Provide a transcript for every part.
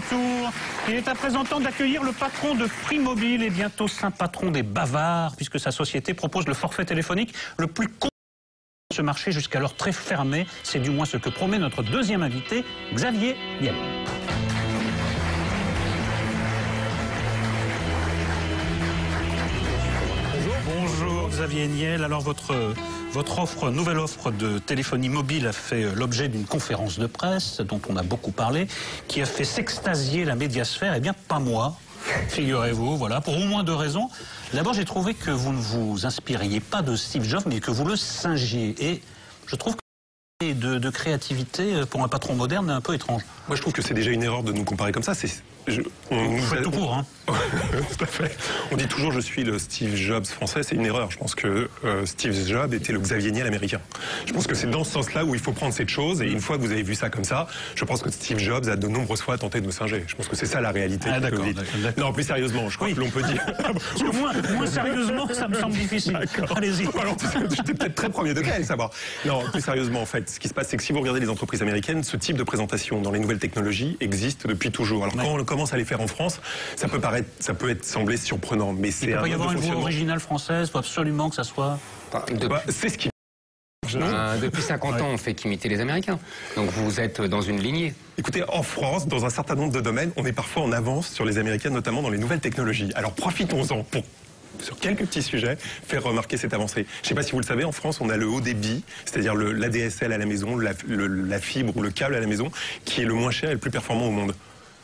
retour. Il est à présent temps d'accueillir le patron de Free Mobile et bientôt saint patron des bavards, puisque sa société propose le forfait téléphonique le plus complet de ce marché jusqu'alors très fermé. C'est du moins ce que promet notre deuxième invité, Xavier Niel. Bonjour Xavier Niel. Alors votre offre, nouvelle offre de téléphonie mobile a fait l'objet d'une conférence de presse dont on a beaucoup parlé, qui a fait s'extasier la médiasphère. Eh bien pas moi, figurez-vous, voilà, pour au moins deux raisons. D'abord, j'ai trouvé que vous ne vous inspiriez pas de Steve Jobs, mais que vous le singiez. Et je trouve que de créativité pour un patron moderne est un peu étrange. Moi je trouve que c'est déjà une erreur de nous comparer comme ça. Vous faites tout court, hein. Tout à fait. On dit toujours je suis le Steve Jobs français, c'est une erreur. Je pense que Steve Jobs était le Xavier Niel américain. Je pense que c'est dans ce sens-là où il faut prendre cette chose. Et une fois que vous avez vu ça comme ça, je pense que Steve Jobs a de nombreuses fois tenté de me singer. Je pense que c'est ça la réalité. Ah, d'accord. Non, plus sérieusement, je crois que l'on peut dire. Parce que moins sérieusement, ça me semble difficile. Allez-y. Alors, j'étais peut-être très premier degré à le savoir. Non, plus sérieusement, en fait, ce qui se passe, c'est que si vous regardez les entreprises américaines, ce type de présentation dans les nouvelles technologies existe depuis toujours. Alors, quand on commence à les faire en France, ça peut sembler surprenant, mais c'est un mode de fonctionnement. Il peut y avoir une voix originale française, il faut absolument que ça soit... c'est ce qui... Depuis 50 ans, on fait qu'imiter les Américains. Donc vous êtes dans une lignée. Écoutez, en France, dans un certain nombre de domaines, on est parfois en avance sur les Américains, notamment dans les nouvelles technologies. Alors profitons-en pour, sur quelques petits sujets, faire remarquer cette avancée. Je ne sais pas si vous le savez, en France, on a le haut débit, c'est-à-dire l'ADSL à la maison, la fibre ou le câble à la maison, qui est le moins cher et le plus performant au monde.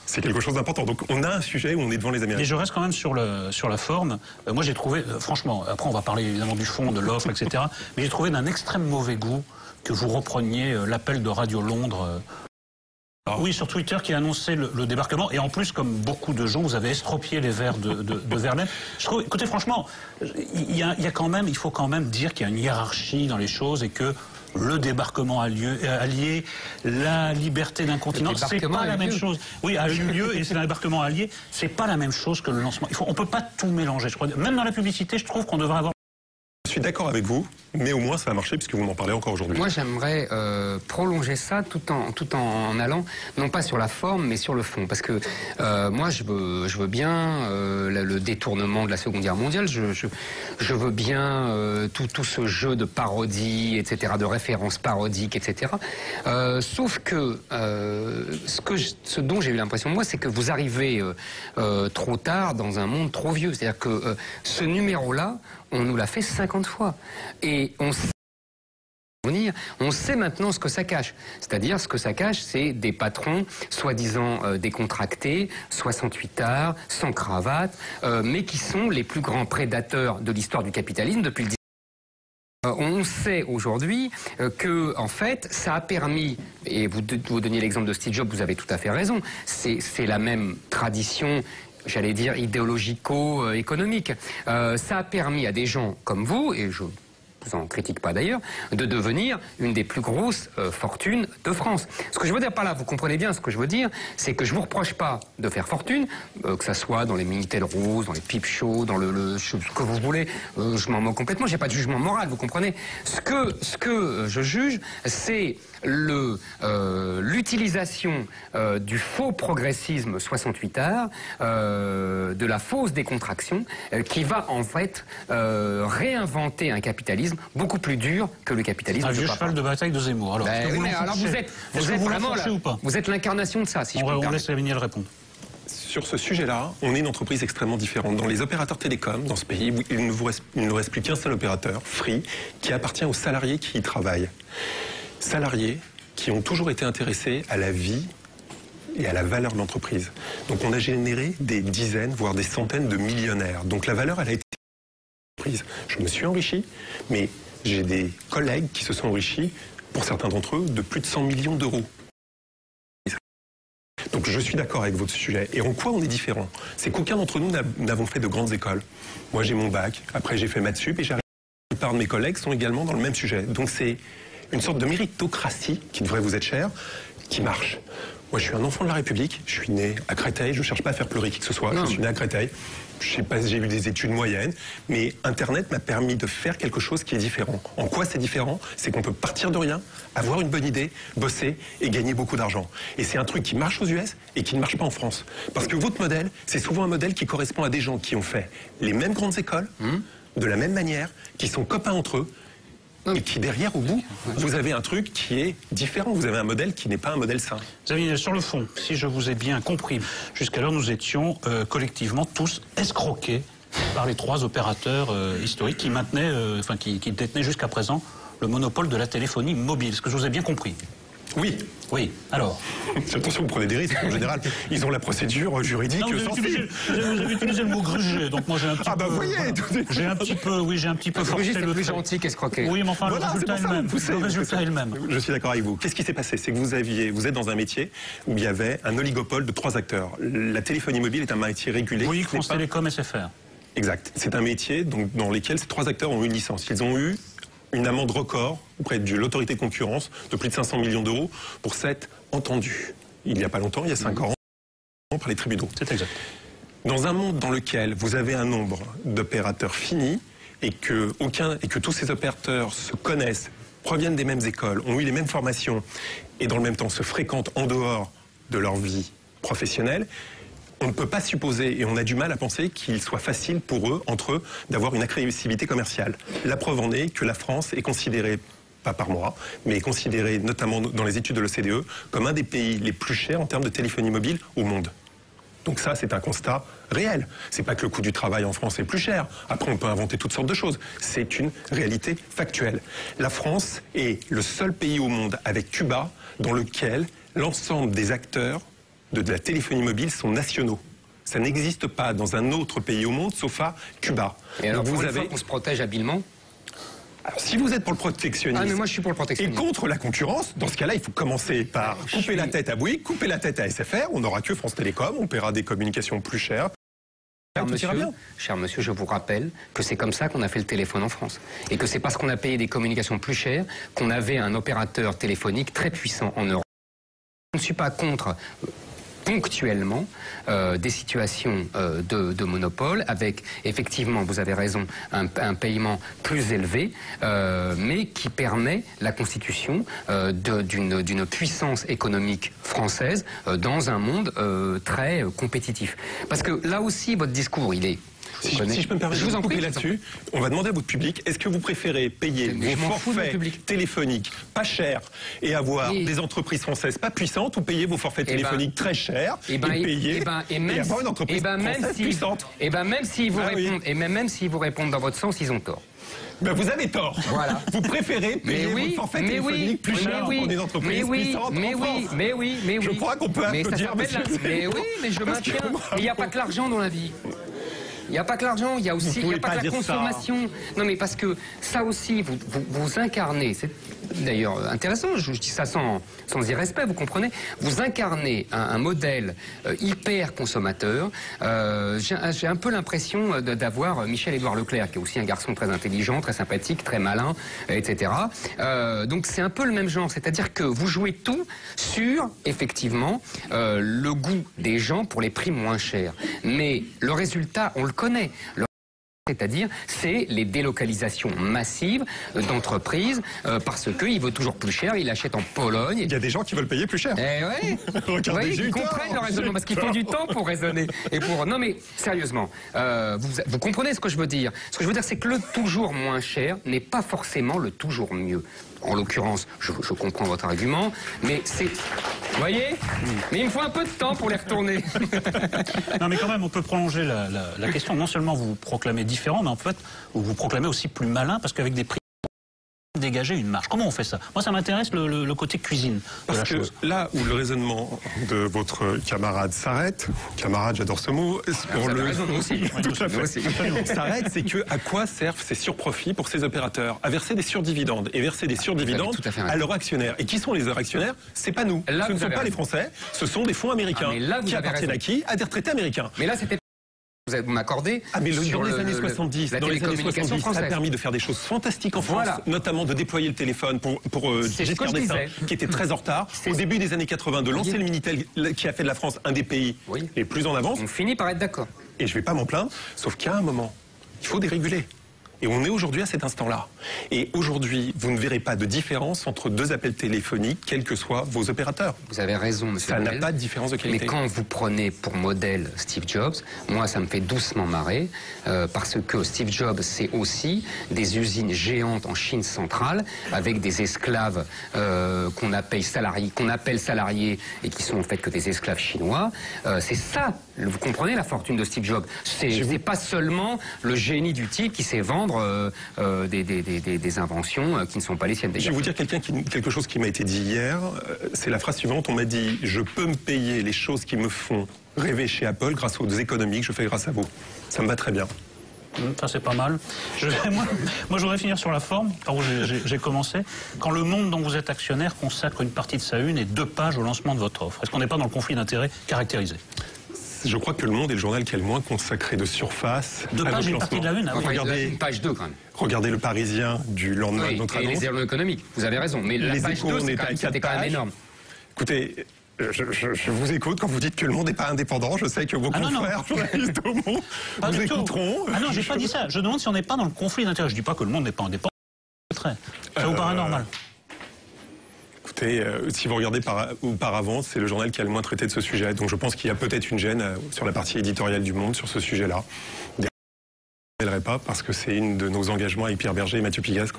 C'est quelque chose d'important. Donc on a un sujet où on est devant les Américains. Et je reste quand même sur la forme. Moi j'ai trouvé, franchement, après on va parler évidemment du fond, de l'offre, etc. Mais j'ai trouvé d'un extrême mauvais goût que vous repreniez l'appel de Radio Londres. Oui, sur Twitter, qui a annoncé le débarquement. Et en plus, comme beaucoup de gens, vous avez estropié les vers de Verlaine. Je trouve, écoutez, franchement, il faut quand même dire qu'il y a une hiérarchie dans les choses et que le débarquement allié, la liberté d'un continent, c'est pas la même chose. Oui, a eu lieu et c'est un débarquement allié, c'est pas la même chose que le lancement. On peut pas tout mélanger, je crois. Même dans la publicité, je trouve qu'on devrait avoir... Je suis d'accord avec vous, mais au moins ça va marcher puisque vous m'en parlez encore aujourd'hui. Moi j'aimerais prolonger ça tout en allant, non pas sur la forme, mais sur le fond. Parce que moi je veux bien le détournement de la Seconde Guerre mondiale, je veux bien tout ce jeu de parodie, etc., de références parodiques, etc. Sauf que ce dont j'ai eu l'impression, moi, c'est que vous arrivez trop tard dans un monde trop vieux. C'est-à-dire que ce numéro-là, on nous l'a fait 50 fois. Et on sait maintenant ce que ça cache. C'est-à-dire, ce que ça cache, c'est des patrons soi-disant décontractés, 68 arts, sans cravate, mais qui sont les plus grands prédateurs de l'histoire du capitalisme depuis le 19e. On sait aujourd'hui que, en fait, ça a permis, et vous donniez l'exemple de Steve Jobs, vous avez tout à fait raison, c'est la même tradition, j'allais dire idéologico-économique. Ça a permis à des gens comme vous, et je vous en critique pas d'ailleurs, de devenir une des plus grosses fortunes de France. Ce que je veux dire par là, vous comprenez bien ce que je veux dire, c'est que je vous reproche pas de faire fortune, que ça soit dans les Minitel Rose, dans les Peep Show, dans ce que vous voulez, je m'en moque complètement, j'ai pas de jugement moral, vous comprenez. Ce que je juge, c'est l'utilisation du faux progressisme 68 arts, de la fausse décontraction, qui va en fait réinventer un capitalisme beaucoup plus dur que le capitalisme. Un vieux cheval de bataille de Zemmour. Alors, vous êtes l'incarnation de ça, si je peux me permettre. On laisse Xavier répondre. Sur ce sujet-là, on est une entreprise extrêmement différente. Dans les opérateurs télécoms, dans ce pays, il ne reste plus qu'un seul opérateur, Free, qui appartient aux salariés qui y travaillent. Salariés qui ont toujours été intéressés à la vie et à la valeur de l'entreprise. Donc on a généré des dizaines, voire des centaines de millionnaires. Donc la valeur, elle a été... Je me suis enrichi, mais j'ai des collègues qui se sont enrichis, pour certains d'entre eux, de plus de 100 millions d'euros. Donc je suis d'accord avec votre sujet. Et en quoi on est différent? C'est qu'aucun d'entre nous n'avons fait de grandes écoles. Moi j'ai mon bac, après j'ai fait maths sup et j'arrive. La plupart de mes collègues sont également dans le même sujet. Donc c'est une sorte de méritocratie qui devrait vous être chère, qui marche. Moi, je suis un enfant de la République. Je suis né à Créteil. Je ne cherche pas à faire pleurer qui que ce soit. Non. Je suis né à Créteil. Je sais pas, j'ai eu des études moyennes, mais Internet m'a permis de faire quelque chose qui est différent. En quoi c'est différent? C'est qu'on peut partir de rien, avoir une bonne idée, bosser et gagner beaucoup d'argent. Et c'est un truc qui marche aux US et qui ne marche pas en France. Parce que votre modèle, c'est souvent un modèle qui correspond à des gens qui ont fait les mêmes grandes écoles, de la même manière, qui sont copains entre eux, et qui derrière, au bout, vous avez un truc qui est différent. Vous avez un modèle qui n'est pas un modèle sain. Xavier, sur le fond, si je vous ai bien compris, jusqu'alors nous étions collectivement tous escroqués par les trois opérateurs historiques qui maintenaient, qui détenaient jusqu'à présent le monopole de la téléphonie mobile. Est-ce que je vous ai bien compris? Oui. Oui, alors. Attention, vous prenez des risques. En général, ils ont la procédure juridique. Non, vous avez utilisé le mot gruger, donc moi j'ai un petit peu. Ah bah vous voyez, j'ai un petit peu forcé le plus trait. gentil qu'escroquer. Oui, mais enfin voilà, le résultat est le même. Le résultat est le même. Je suis d'accord avec vous. Qu'est-ce qui s'est passé? C'est que vous êtes dans un métier où il y avait un oligopole de 3 acteurs. La téléphonie mobile est un métier régulé. Oui, France Télécom, SFR. Exact. C'est un métier donc, dans lequel ces 3 acteurs ont une licence. Ils ont eu une amende record auprès de l'autorité concurrence de plus de 500 millions d'euros pour s'être entendus. Il n'y a pas longtemps, il y a 5 ans, par les tribunaux. C'est exact. Dans un monde dans lequel vous avez un nombre d'opérateurs fini et que tous ces opérateurs se connaissent, proviennent des mêmes écoles, ont eu les mêmes formations et dans le même temps se fréquentent en dehors de leur vie professionnelle, on ne peut pas supposer, et on a du mal à penser qu'il soit facile pour eux, entre eux, d'avoir une agressivité commerciale. La preuve en est que la France est considérée, pas par moi, mais est considérée, notamment dans les études de l'OCDE, comme un des pays les plus chers en termes de téléphonie mobile au monde. Donc ça, c'est un constat réel. C'est pas que le coût du travail en France est plus cher. Après, on peut inventer toutes sortes de choses. C'est une réalité factuelle. La France est le seul pays au monde, avec Cuba, dans lequel l'ensemble des acteurs de la téléphonie mobile sont nationaux. Ça n'existe pas dans un autre pays au monde, sauf à Cuba. Et alors, vous avez qu'on se protège habilement. Alors, si vous êtes pour le protectionnisme, mais moi je suis pour le protectionnisme. Et contre la concurrence, dans ce cas-là, il faut commencer par couper la tête à Bouygues, couper la tête à SFR, on n'aura que France Télécom, on paiera des communications plus chères. Cher monsieur, je vous rappelle que c'est comme ça qu'on a fait le téléphone en France. Et que c'est parce qu'on a payé des communications plus chères qu'on avait un opérateur téléphonique très puissant en Europe. Je ne suis pas contre ponctuellement des situations de monopole avec, effectivement, vous avez raison, un paiement plus élevé, mais qui permet la constitution d'une puissance économique française dans un monde très compétitif. Parce que là aussi, votre discours, il est... Si je peux me permettre de vous couper là-dessus, on va demander à votre public, est-ce que vous préférez payer vos forfaits téléphoniques pas chers et avoir des entreprises françaises pas puissantes ou payer vos forfaits téléphoniques très chers et avoir une entreprise française puissante? Et même s'ils vous répondent dans votre sens, ils ont tort. Ben vous avez tort. Voilà. Vous préférez payer vos forfaits téléphoniques plus chers pour des entreprises puissantes en France. Mais oui. Je crois qu'on peut applaudir. Mais oui, mais je maintiens. Il n'y a pas que l'argent dans la vie. Il n'y a pas que l'argent, il y a aussi, il n'y a pas que la consommation. Non, mais parce que ça aussi, vous incarnez, c'est d'ailleurs intéressant, je dis ça sans irrespect, vous comprenez, vous incarnez un modèle hyper consommateur. J'ai un peu l'impression d'avoir Michel-Édouard Leclerc, qui est aussi un garçon très intelligent, très sympathique, très malin, etc. Donc c'est un peu le même genre, c'est-à-dire que vous jouez tout sur, effectivement, le goût des gens pour les prix moins chers. Mais le résultat, on le connaît. C'est-à-dire, c'est les délocalisations massives d'entreprises parce qu'il veut toujours plus cher, il achète en Pologne. Il y a des gens qui veulent payer plus cher. Eh ouais. Regardez, ils comprennent le raisonnement parce qu'il faut du temps pour raisonner. Et pour... Non mais, sérieusement, vous comprenez ce que je veux dire. Ce que je veux dire, c'est que le toujours moins cher n'est pas forcément le toujours mieux. En l'occurrence, je comprends votre argument, mais c'est... Vous voyez? Mais il me faut un peu de temps pour les retourner. Non, mais quand même, on peut prolonger la question. Non seulement vous vous proclamez différent, mais en fait, vous vous proclamez aussi plus malin, parce qu'avec des prix dégager une marge. Comment on fait ça? Moi, ça m'intéresse le côté cuisine de la chose. Là où le raisonnement de votre camarade s'arrête, camarade, j'adore ce mot, pour s'arrête, c'est que à quoi servent ces surprofits pour ces opérateurs? À verser des surdividendes et verser des surdividendes à leurs actionnaires. Et qui sont les actionnaires? C'est pas nous. Ce ne sont pas les Français, ce sont des fonds américains qui appartiennent à qui? À des retraités américains. Mais là, c'était vous m'accordez. Ah, mais dans les années 70, la dans les années 70, ça a française. permis de faire des choses fantastiques en France, notamment de déployer le téléphone pour Giscard d'Estaing, qui était très en retard. Au début des années 80, de lancer le Minitel, qui a fait de la France un des pays les plus en avance. On finit par être d'accord. Et je ne vais pas m'en plaindre, sauf qu'à un moment, il faut déréguler. Et on est aujourd'hui à cet instant-là. Et aujourd'hui, vous ne verrez pas de différence entre deux appels téléphoniques, quels que soient vos opérateurs. Vous avez raison, monsieur. Ça n'a pas de différence de qualité. Mais quand vous prenez pour modèle Steve Jobs, moi, ça me fait doucement marrer, parce que Steve Jobs, c'est aussi des usines géantes en Chine centrale, avec des esclaves qu'on appelle salariés et qui sont en fait que des esclaves chinois. C'est ça, vous comprenez la fortune de Steve Jobs. C'est pas seulement le génie du type qui sait vendre des inventions qui ne sont pas les siennes. Je vais vous dire quelque chose qui m'a été dit hier. C'est la phrase suivante. On m'a dit « Je peux me payer les choses qui me font rêver chez Apple grâce aux économies que je fais grâce à vous. » Ça me va très bien. Ça, c'est pas mal. Moi, je voudrais finir sur la forme, par où j'ai commencé. Quand Le Monde, dont vous êtes actionnaire, consacre une partie de sa une et 2 pages au lancement de votre offre, est-ce qu'on n'est pas dans le conflit d'intérêts caractérisé? Je crois que Le Monde est le journal qui a le moins consacré de surface. 2 pages, une partie de la une. Enfin, regardez une page 2 quand même. Regardez Le Parisien du lendemain de notre annonce. Et les journaux économiques, vous avez raison. Mais la page 2, c'était quand même énorme. Écoutez, je vous écoute quand vous dites que Le Monde n'est pas indépendant. Je sais que vos confrères journalistes au Monde vous écouteront. Ah non, j'ai pas dit ça. Je demande si on n'est pas dans le conflit d'intérêts. Je dis pas que Le Monde n'est pas indépendant. Ça vous paraît normal? Écoutez, si vous regardez auparavant, c'est le journal qui a le moins traité de ce sujet. Donc je pense qu'il y a peut-être une gêne sur la partie éditoriale du Monde sur ce sujet-là. Je ne rappellerai pas parce que c'est une de nos engagements avec Pierre Berger et Mathieu Pigas.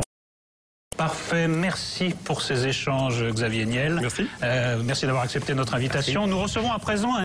Parfait, merci pour ces échanges, Xavier Niel. Merci. Merci d'avoir accepté notre invitation. Merci. Nous recevons à présent